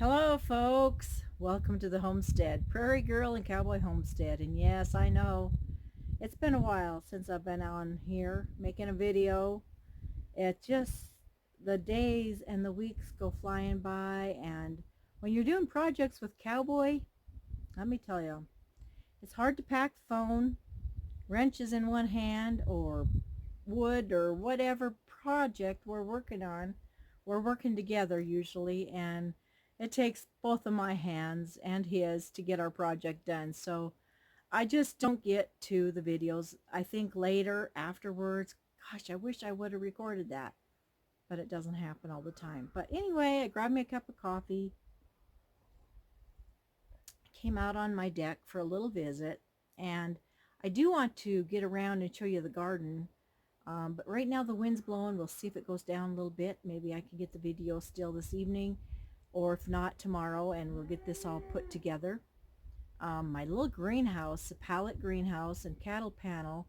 Hello, folks. Welcome to the Homestead, Prairie Girl and Cowboy Homestead. And yes, I know it's been a while since I've been on here making a video. It just, the days and the weeks go flying by. And when you're doing projects with Cowboy, let me tell you, it's hard to pack the phone, wrenches in one hand, or wood, or whatever project we're working on. We're working together usually, and it takes both of my hands and his to get our project done. So I just don't get to the videos. I think later, afterwards, gosh, I wish I would have recorded that, but it doesn't happen all the time. But anyway, I grabbed me a cup of coffee, came out on my deck for a little visit, and I do want to get around and show you the garden. But right now the wind's blowing. We'll see if it goes down a little bit. Maybe I can get the video still this evening, or if not, tomorrow, and we'll get this all put together. My little greenhouse, a pallet greenhouse and cattle panel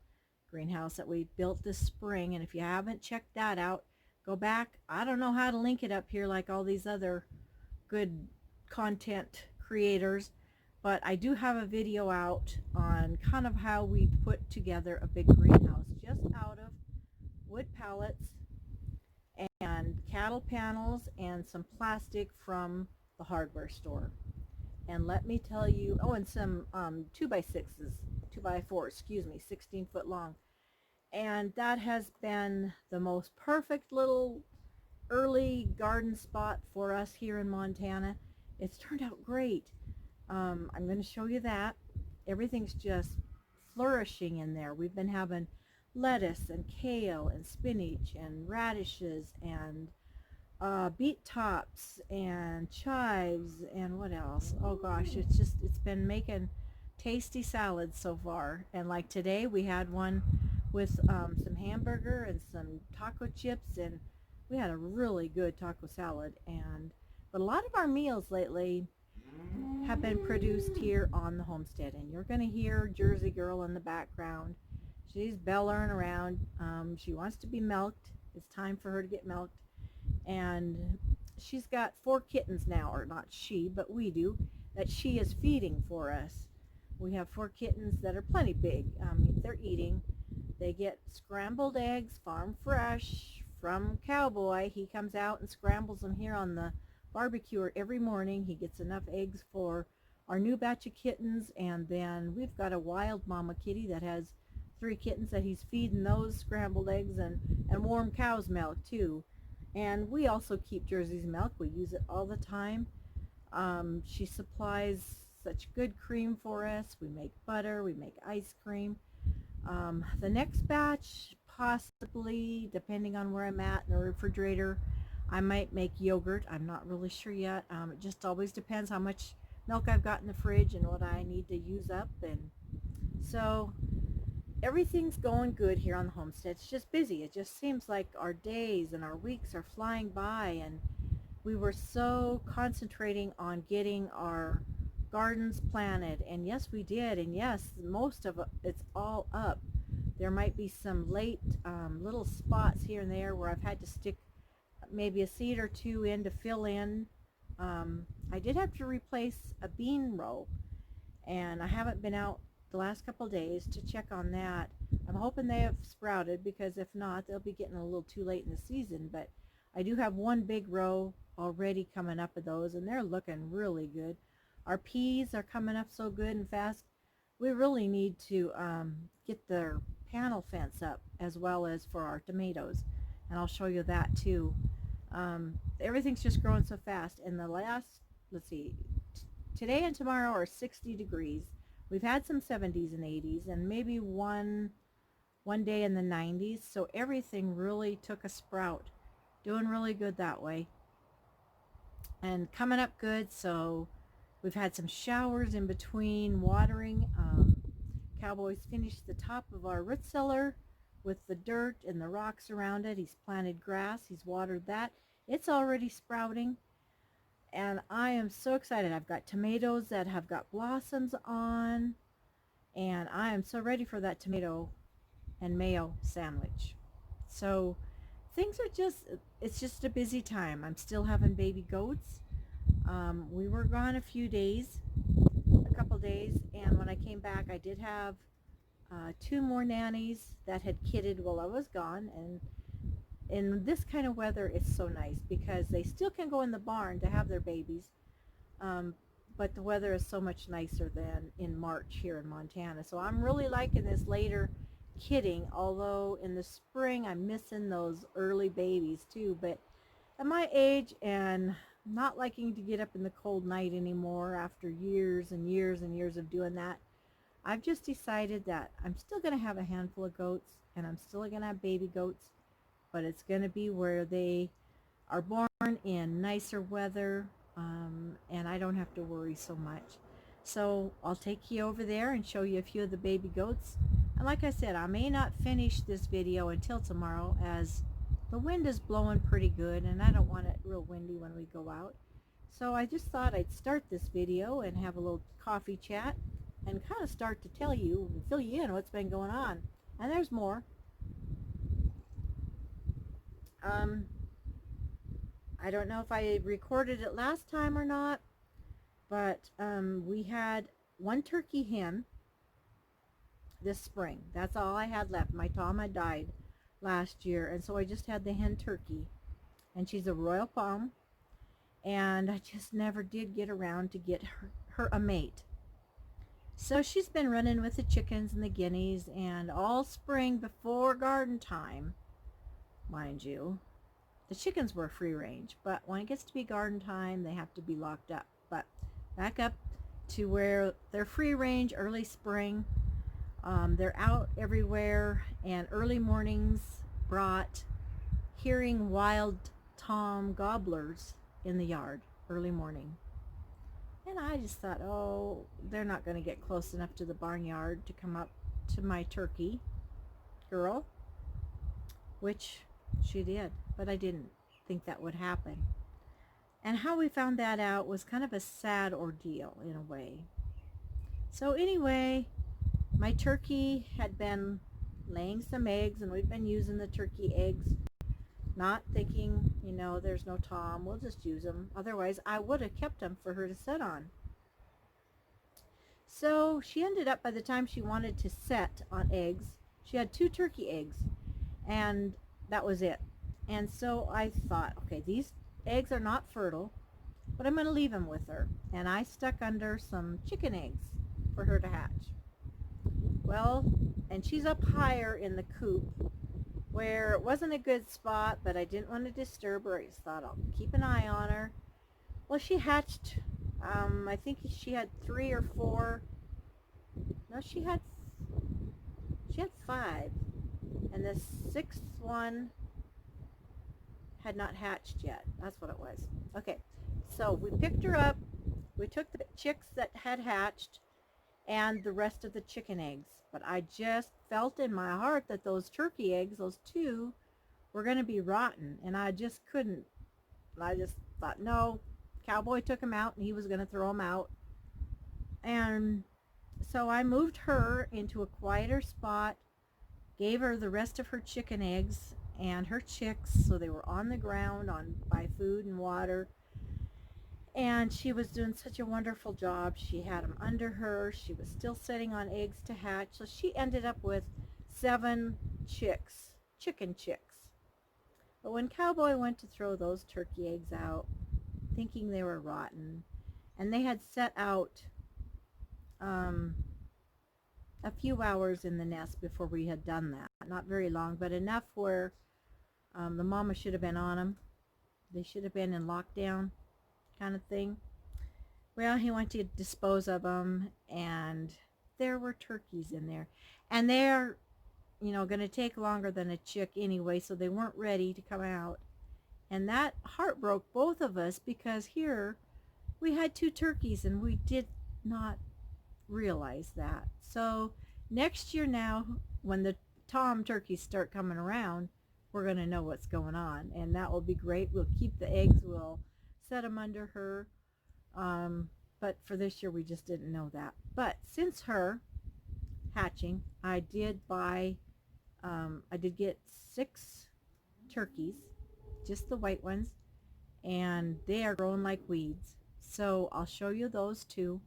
greenhouse that we built this spring, and if you haven't checked that out, go back. I don't know how to link it up here like all these other good content creators, but I do have a video out on kind of how we put together a big greenhouse just out of wood pallets and cattle panels and some plastic from the hardware store. And let me tell you, oh, and some 2x6s, 2x4, excuse me, 16-foot long. And that has been the most perfect little early garden spot for us here in Montana. It's turned out great. I'm going to show you that. Everything's just flourishing in there. We've been having lettuce and kale and spinach and radishes and beet tops and chives and what else? Oh gosh, it's been making tasty salads so far. And like today we had one with some hamburger and some taco chips, and we had a really good taco salad. But a lot of our meals lately have been produced here on the homestead, and you're going to hear Jersey Girl in the background. She's bellowing around. She wants to be milked. It's time for her to get milked. And she's got 4 kittens now, or not she, but we do, that she is feeding for us. We have 4 kittens that are plenty big. They're eating. They get scrambled eggs, farm fresh, from Cowboy. He comes out and scrambles them here on the barbecue every morning. He gets enough eggs for our new batch of kittens, and then we've got a wild mama kitty that has 3 kittens that he's feeding those scrambled eggs and warm cow's milk too. And we also keep Jersey's milk. We use it all the time. She supplies such good cream for us. We make butter, we make ice cream. The next batch, possibly, depending on where I'm at in the refrigerator, I might make yogurt. I'm not really sure yet. It just always depends how much milk I've got in the fridge and what I need to use up. And so everything's going good here on the homestead. It's just busy. It just seems like our days and our weeks are flying by, and we were so concentrating on getting our gardens planted, and yes, we did, and yes, most of it's all up. There might be some late little spots here and there where I've had to stick maybe a seed or two in to fill in. I did have to replace a bean row, and I haven't been out the last couple of days to check on that. I'm hoping they have sprouted, because if not, they'll be getting a little too late in the season. But I do have one big row already coming up of those, and they're looking really good. Our peas are coming up so good and fast. We really need to get their panel fence up, as well as for our tomatoes, and I'll show you that too. Everything's just growing so fast. And the last, let's see, today and tomorrow are 60 degrees. We've had some 70s and 80s, and maybe one day in the 90s. So everything really took a sprout. Doing really good that way. And coming up good. So we've had some showers in between watering. Cowboy's finished the top of our root cellar with the dirt and the rocks around it. He's planted grass. He's watered that. It's already sprouting. And I am so excited. I've got tomatoes that have got blossoms on, and I am so ready for that tomato and mayo sandwich. So things are just, it's just a busy time. I'm still having baby goats. We were gone a few days, a couple days, and when I came back, I did have two more nannies that had kidded while I was gone. And in this kind of weather, it's so nice because they still can go in the barn to have their babies, um, but the weather is so much nicer than in March here in Montana. So I'm really liking this later kidding, although in the spring I'm missing those early babies too. But at my age and not liking to get up in the cold night anymore after years and years and years of doing that, I've just decided that I'm still going to have a handful of goats and I'm still going to have baby goats, but it's going to be where they are born in nicer weather, and I don't have to worry so much. So I'll take you over there and show you a few of the baby goats. And like I said, I may not finish this video until tomorrow as the wind is blowing pretty good and I don't want it real windy when we go out. So I just thought I'd start this video and have a little coffee chat and kind of start to tell you and fill you in what's been going on. And there's more. I don't know if I recorded it last time or not, but we had one turkey hen this spring. That's all I had left. My Tom had died last year, and so I just had the hen turkey. And she's a royal palm, and I just never did get around to get her a mate. So she's been running with the chickens and the guineas, and all spring before garden time, mind you, the chickens were free range, but when it gets to be garden time, they have to be locked up. But back up to where they're free range early spring. They're out everywhere, and early mornings brought hearing wild tom gobblers in the yard early morning. And I just thought, oh, they're not going to get close enough to the barnyard to come up to my turkey girl, which she did, but I didn't think that would happen. And how we found that out was kind of a sad ordeal in a way. So anyway, my turkey had been laying some eggs, and we've been using the turkey eggs, not thinking, you know, there's no Tom, we'll just use them. Otherwise, I would have kept them for her to sit on. So she ended up, by the time she wanted to set on eggs, she had 2 turkey eggs, and that was it. And so I thought, okay, these eggs are not fertile, but I'm going to leave them with her. And I stuck under some chicken eggs for her to hatch. Well, and she's up higher in the coop where it wasn't a good spot, but I didn't want to disturb her. I just thought I'll keep an eye on her. Well, she hatched, I think she had 3 or 4. No, she had 5. And the 6th one had not hatched yet. That's what it was. Okay, so we picked her up. We took the chicks that had hatched and the rest of the chicken eggs. But I just felt in my heart that those turkey eggs, those 2, were going to be rotten. And I just couldn't. I just thought, no. Cowboy took them out and he was going to throw them out. And so I moved her into a quieter spot, gave her the rest of her chicken eggs and her chicks, so they were on the ground by food and water. And she was doing such a wonderful job. She had them under her. She was still sitting on eggs to hatch. So she ended up with 7 chicks, chicken chicks. But when Cowboy went to throw those turkey eggs out, thinking they were rotten, and they had set out a few hours in the nest before we had done that. Not very long, but enough where the mama should have been on them. They should have been in lockdown kind of thing. Well, he went to dispose of them, and there were turkeys in there. And they're, you know, going to take longer than a chick anyway, so they weren't ready to come out. And that heart broke both of us because here we had 2 turkeys and we did not realize that. So next year now, when the Tom turkeys start coming around, we're going to know what's going on, and that will be great. We'll keep the eggs, we'll set them under her, but for this year we just didn't know that. But since her hatching, I did get 6 turkeys, just the white ones, and they are growing like weeds. So I'll show you those too.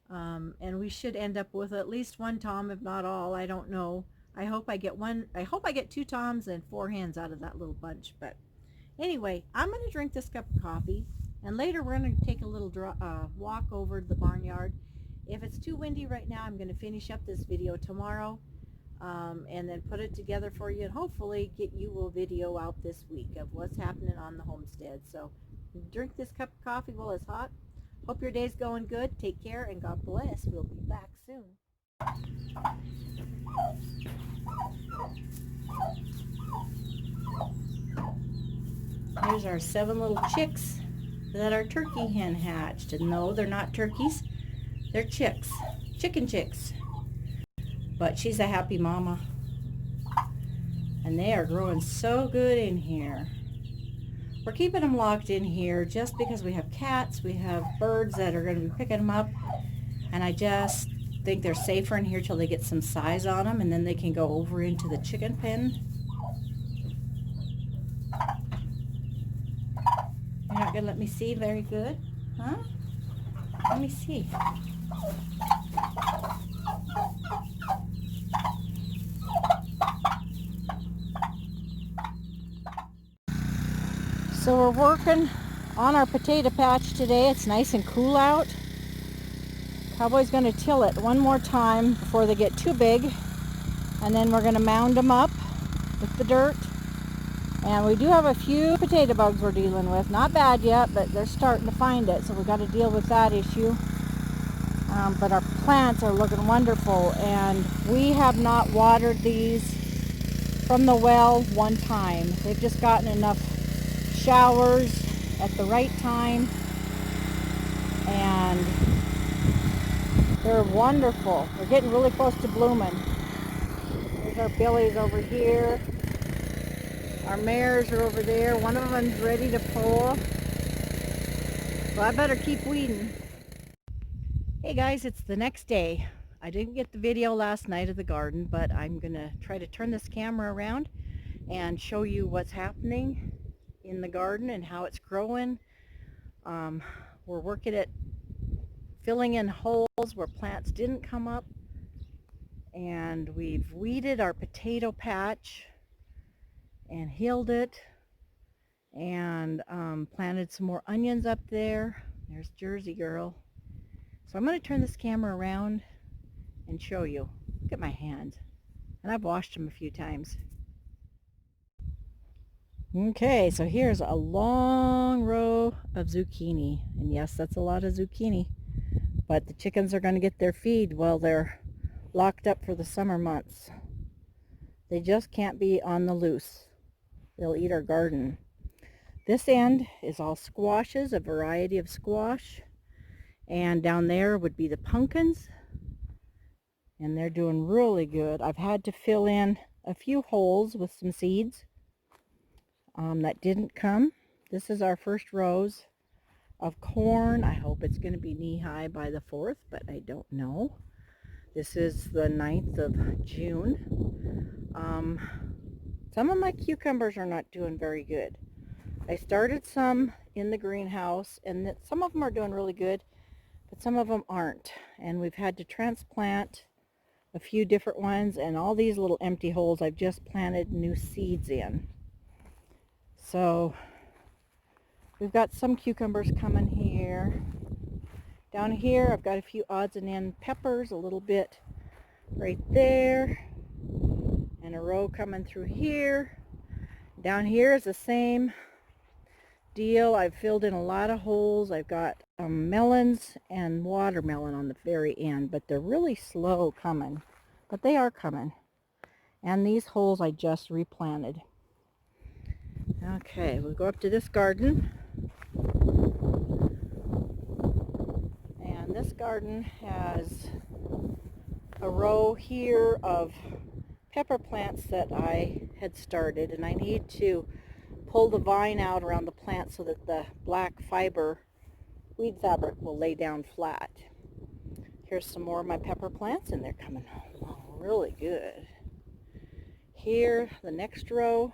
And we should end up with at least one tom, if not all. I don't know. I hope I get 2 toms and 4 hens out of that little bunch. But anyway, I'm going to drink this cup of coffee, and later we're going to take a little walk over to the barnyard. If it's too windy right now, I'm going to finish up this video tomorrow, and then put it together for you, and hopefully get you a video out this week of what's happening on the homestead. So drink this cup of coffee while it's hot. Hope your day's going good. Take care, and God bless. We'll be back soon. Here's our 7 little chicks that our turkey hen hatched. And no, they're not turkeys. They're chicks. Chicken chicks. But she's a happy mama. And they are growing so good in here. We're keeping them locked in here just because we have cats, we have birds that are going to be picking them up, and I just think they're safer in here till they get some size on them, and then they can go over into the chicken pen. You're not going to let me see very good? Huh? Let me see. So we're working on our potato patch today. It's nice and cool out. Cowboy's going to till it one more time before they get too big, and then we're going to mound them up with the dirt. And we do have a few potato bugs we're dealing with. Not bad yet, but they're starting to find it, so we've got to deal with that issue. But our plants are looking wonderful, and we have not watered these from the well one time. They've just gotten enough showers at the right time, and they're wonderful. They're getting really close to blooming. There's our billies over here. Our mares are over there. One of them's ready to pull. So I better keep weeding. Hey guys, it's the next day. I didn't get the video last night of the garden, but I'm gonna try to turn this camera around and show you what's happening in the garden and how it's growing. We're working at filling in holes where plants didn't come up, and we've weeded our potato patch and healed it, and planted some more onions up there. There's Jersey Girl. So I'm going to turn this camera around and show you. Look at my hands, and I've washed them a few times. Okay, so here's a long row of zucchini, and yes, that's a lot of zucchini, but the chickens are going to get their feed while they're locked up for the summer months. They just can't be on the loose. They'll eat our garden. This end is all squashes, a variety of squash, and down there would be the pumpkins, and they're doing really good. I've had to fill in a few holes with some seeds that didn't come. This is our first rows of corn. I hope it's going to be knee-high by the 4th, but I don't know. This is the 9th of June. Some of my cucumbers are not doing very good. I started some in the greenhouse, and some of them are doing really good, but some of them aren't. And we've had to transplant a few different ones, and all these little empty holes I've just planted new seeds in. So we've got some cucumbers coming here. Down here I've got a few odds and ends peppers, a little bit right there, and a row coming through here. Down here is the same deal. I've filled in a lot of holes. I've got melons and watermelon on the very end, but they're really slow coming, but they are coming. And these holes I just replanted. Okay, we'll go up to this garden, and this garden has a row here of pepper plants that I had started, and I need to pull the vine out around the plant so that the black fiber weed fabric will lay down flat. Here's some more of my pepper plants, and they're coming along really good. Here, the next row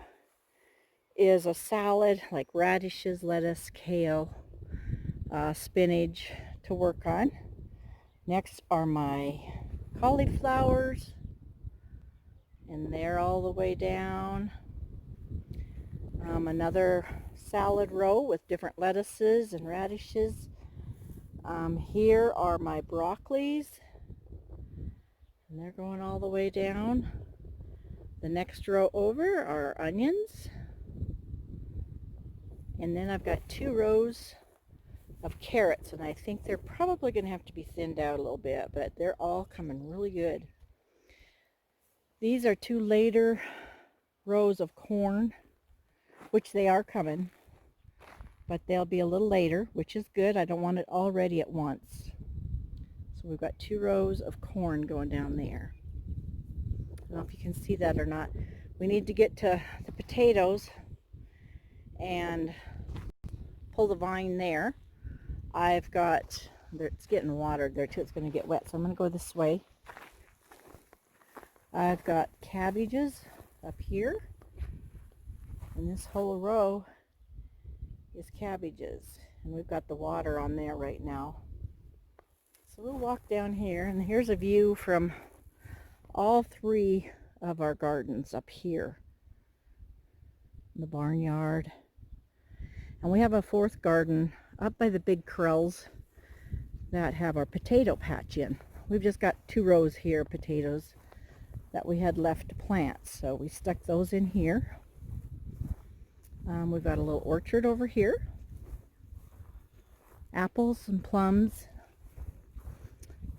is a salad like radishes, lettuce, kale, spinach to work on. Next are my cauliflowers, and they're all the way down. Another salad row with different lettuces and radishes. Here are my broccolis, and they're going all the way down. The next row over are onions, and then I've got 2 rows of carrots, and I think they're probably going to have to be thinned out a little bit, but they're all coming really good. These are 2 later rows of corn, which they are coming, but they'll be a little later, which is good. I don't want it all ready at once. So we've got 2 rows of corn going down there. I don't know if you can see that or not. We need to get to the potatoes and pull the vine there. I've got, it's getting watered there too, it's going to get wet, so I'm going to go this way. I've got cabbages up here, and this whole row is cabbages, and we've got the water on there right now. So we'll walk down here, and here's a view from all 3 of our gardens up here in the barnyard. And we have a 4th garden up by the big corrals that have our potato patch in. We've just got 2 rows here of potatoes that we had left to plant, so we stuck those in here. We've got a little orchard over here, apples and plums,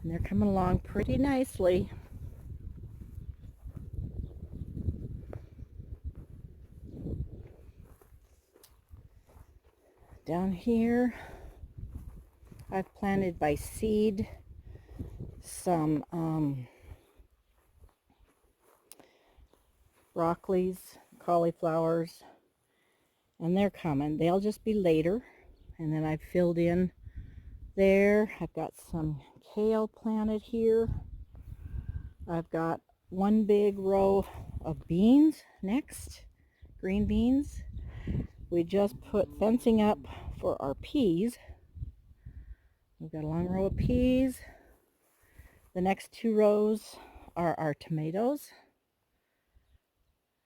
and they're coming along pretty nicely. Down here I've planted by seed some broccolis, cauliflowers, and they're coming. They'll just be later. And then I've filled in there. I've got some kale planted here. I've got 1 big row of beans next, green beans. We just put fencing up for our peas. We've got a long row of peas. The next 2 rows are our tomatoes.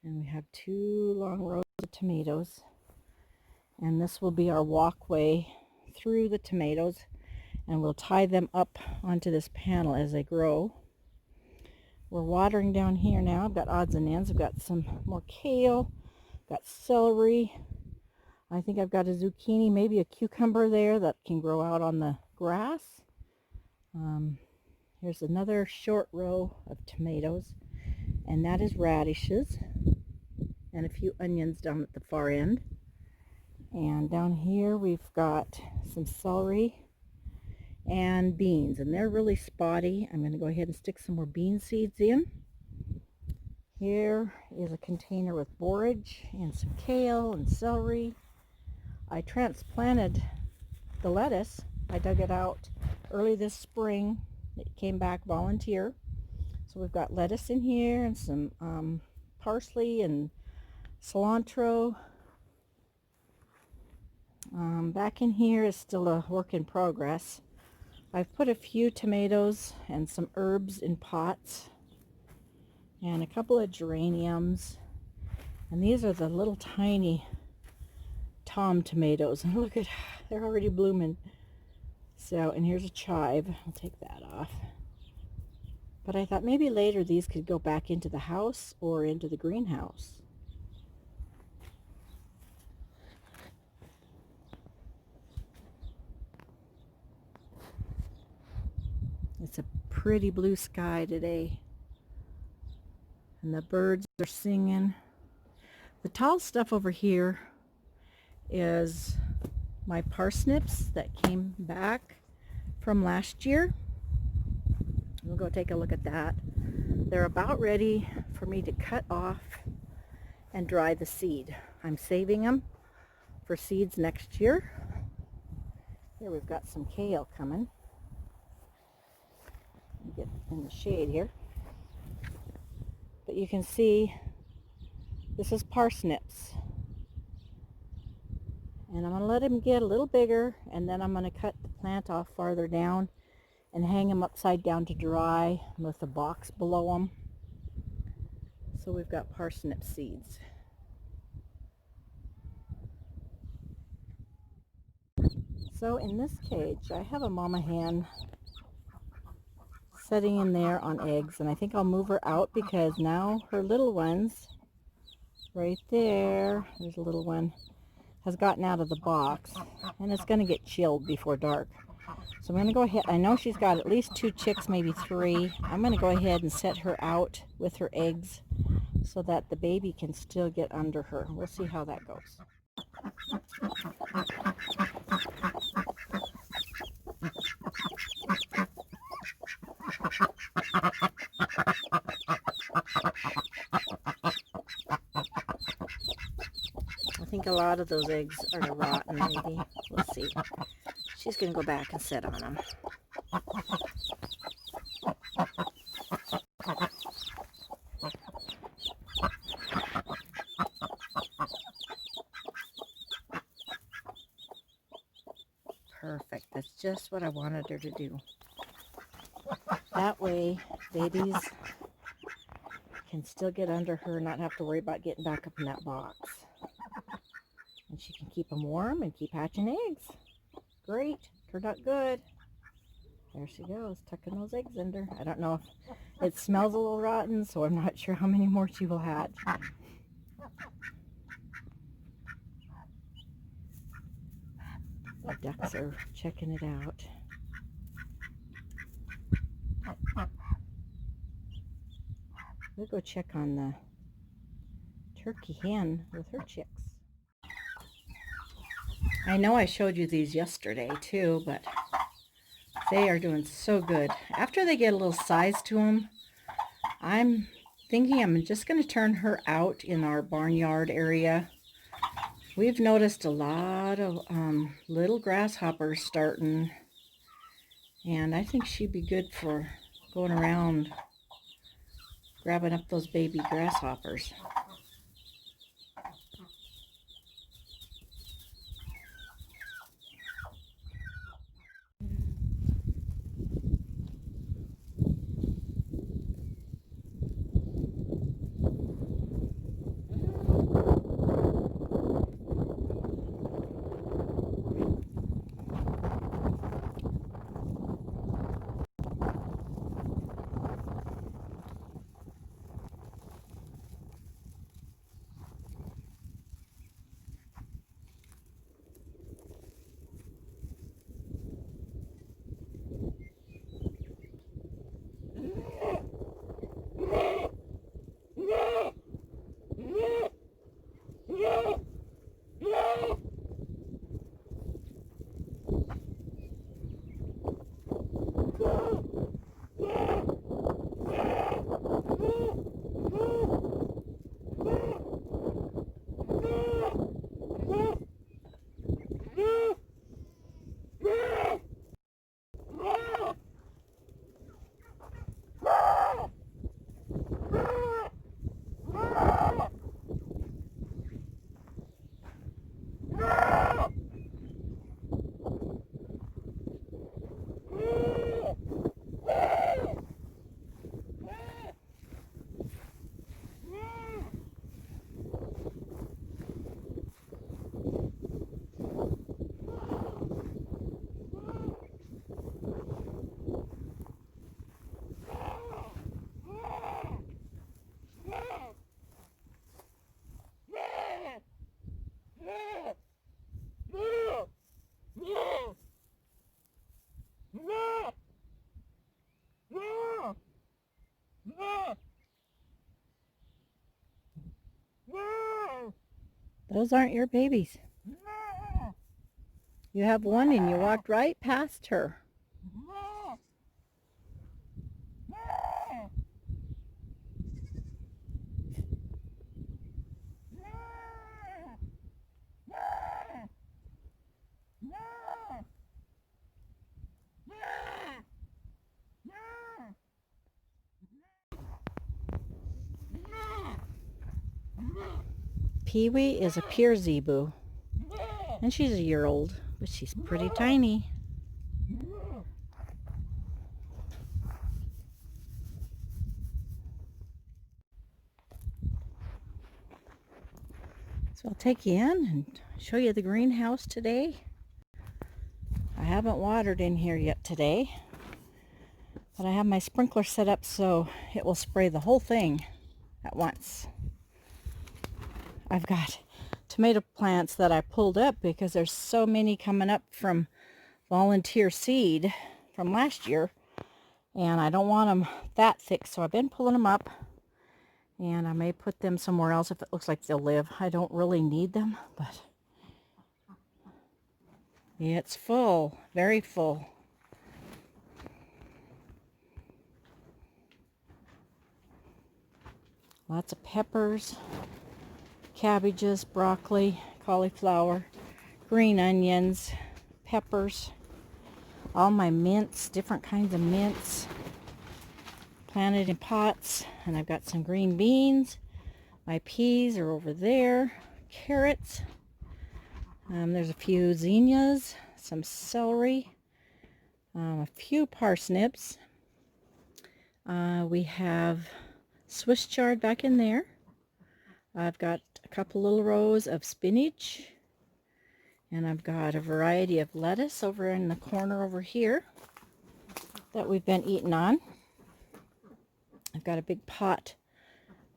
And we have 2 long rows of tomatoes. And this will be our walkway through the tomatoes. And we'll tie them up onto this panel as they grow. We're watering down here now. I've got odds and ends. I've got some more kale. Got celery. I think I've got a zucchini, maybe a cucumber there that can grow out on the grass. Here's another short row of tomatoes, and that is radishes, and a few onions down at the far end. And down here we've got some celery and beans, and they're really spotty. I'm going to go ahead and stick some more bean seeds in. Here is a container with borage and some kale and celery. I transplanted the lettuce. I dug it out early this spring. It came back volunteer. So we've got lettuce in here and some parsley and cilantro. Back in here is still a work in progress. I've put a few tomatoes and some herbs in pots and a couple of geraniums. And these are the little tiny Tom tomatoes. And look at, they're already blooming. So, and here's a chive. I'll take that off. But I thought maybe later these could go back into the house or into the greenhouse. It's a pretty blue sky today. And the birds are singing. The tall stuff over here is my parsnips that came back from last year. We'll go take a look at that. They're about ready for me to cut off and dry the seed. I'm saving them for seeds next year. Here we've got some kale coming. Get in the shade here. But you can see this is parsnips. And I'm going to let him get a little bigger, and then I'm going to cut the plant off farther down and hang him upside down to dry with a box below him. So we've got parsnip seeds. So in this cage, I have a mama hen sitting in there on eggs, and I think I'll move her out because now her little ones, right there's a little one, has gotten out of the box, and it's going to get chilled before dark. So I'm going to go ahead. I know she's got at least 2 chicks, maybe 3. I'm going to go ahead and set her out with her eggs so that the baby can still get under her. We'll see how that goes. I think a lot of those eggs are rotten, maybe. We'll see. She's going to go back and sit on them. Perfect. That's just what I wanted her to do. That way, babies can still get under her and not have to worry about getting back up in that box. And she can keep them warm and keep hatching eggs. Great. Turned out good. There she goes, tucking those eggs under. I don't know if it smells a little rotten, so I'm not sure how many more she will hatch. The ducks are checking it out. We'll go check on the turkey hen with her chicks. I know I showed you these yesterday too, but they are doing so good. After they get a little size to them, I'm thinking I'm just going to turn her out in our barnyard area. We've noticed a lot of little grasshoppers starting, and I think she'd be good for going around grabbing up those baby grasshoppers. Those aren't your babies. You have one and you walked right past her. Pee-wee is a pure zebu. And she's a year old, but she's pretty tiny. So I'll take you in and show you the greenhouse today. I haven't watered in here yet today, but I have my sprinkler set up so it will spray the whole thing at once. I've got tomato plants that I pulled up because there's so many coming up from volunteer seed from last year, and I don't want them that thick, so I've been pulling them up, and I may put them somewhere else if it looks like they'll live. I don't really need them, but it's full, very full. Lots of peppers, cabbages, broccoli, cauliflower, green onions, peppers, all my mints, different kinds of mints, planted in pots. And I've got some green beans. My peas are over there, carrots. There's a few zinnias, some celery, a few parsnips. We have Swiss chard back in there. I've got a couple little rows of spinach, and I've got a variety of lettuce over in the corner over here that we've been eating on. I've got a big pot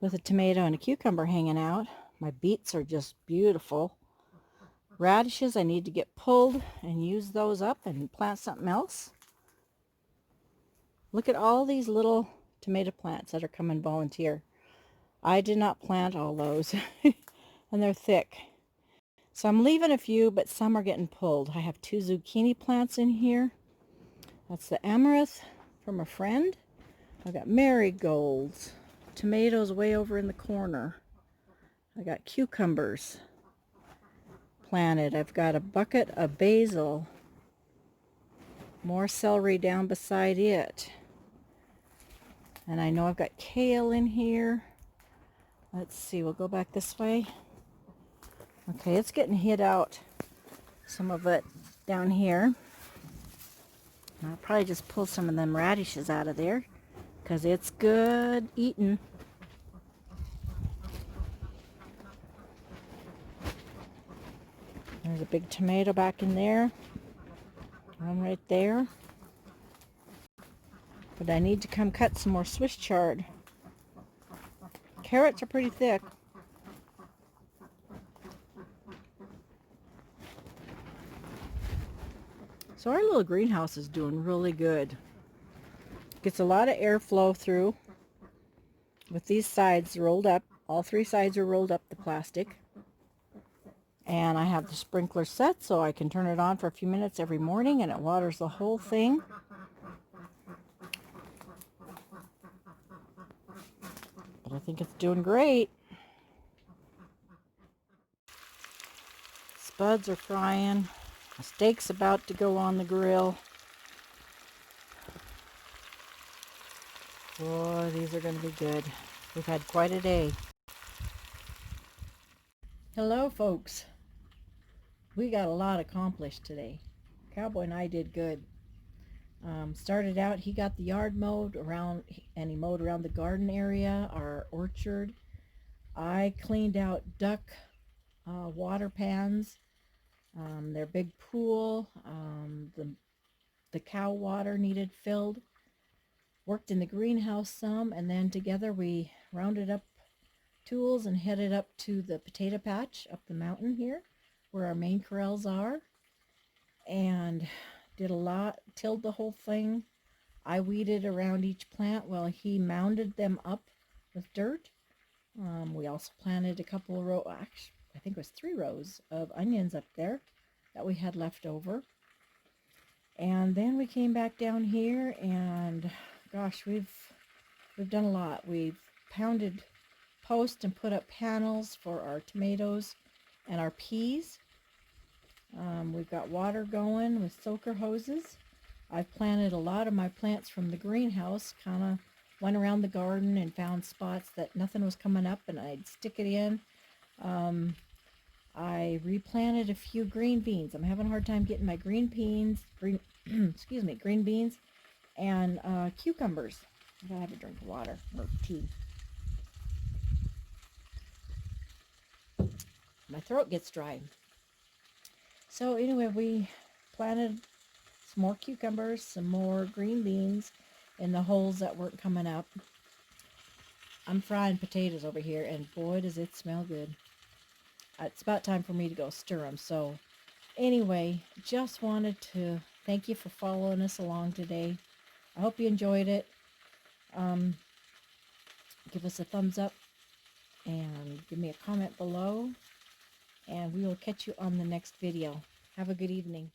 with a tomato and a cucumber hanging out. My beets are just beautiful. Radishes, I need to get pulled and use those up and plant something else. Look at all these little tomato plants that are coming volunteer. I did not plant all those, and they're thick. So I'm leaving a few, but some are getting pulled. I have 2 zucchini plants in here. That's the amaranth from a friend. I've got marigolds, tomatoes way over in the corner. I got cucumbers planted. I've got a bucket of basil, more celery down beside it. And I know I've got kale in here. Let's see, we'll go back this way. Okay, it's getting hid out, some of it down here. I'll probably just pull some of them radishes out of there because it's good eating. There's a big tomato back in there. One right there. But I need to come cut some more Swiss chard. Carrots are pretty thick. So our little greenhouse is doing really good. Gets a lot of airflow through with these sides rolled up. All 3 sides are rolled up, the plastic. And I have the sprinkler set so I can turn it on for a few minutes every morning and it waters the whole thing. But I think it's doing great. Spuds are frying. A steak's about to go on the grill. Boy, these are going to be good. We've had quite a day. Hello, folks. We got a lot accomplished today. Cowboy and I did good. Started out, he got the yard mowed around, and he mowed around the garden area, our orchard. I cleaned out duck water pans, their big pool, the cow water needed filled. Worked in the greenhouse some, and then together we rounded up tools and headed up to the potato patch up the mountain here where our main corrals are, and did a lot, tilled the whole thing. I weeded around each plant while he mounded them up with dirt. We also planted a couple of rows, actually I think it was 3 rows of onions up there that we had left over. And then we came back down here, and gosh, we've done a lot. We've pounded posts and put up panels for our tomatoes and our peas. We've got water going with soaker hoses. I've planted a lot of my plants from the greenhouse, kind of went around the garden and found spots that nothing was coming up, and I'd stick it in. I replanted a few green beans. I'm having a hard time getting my green beans, excuse me, green beans and cucumbers. I gotta have a drink of water or tea. My throat gets dry. So anyway, we planted some more cucumbers, some more green beans in the holes that weren't coming up. I'm frying potatoes over here, and boy, does it smell good. It's about time for me to go stir them. So anyway, just wanted to thank you for following us along today. I hope you enjoyed it. Give us a thumbs up and give me a comment below, and we will catch you on the next video. Have a good evening.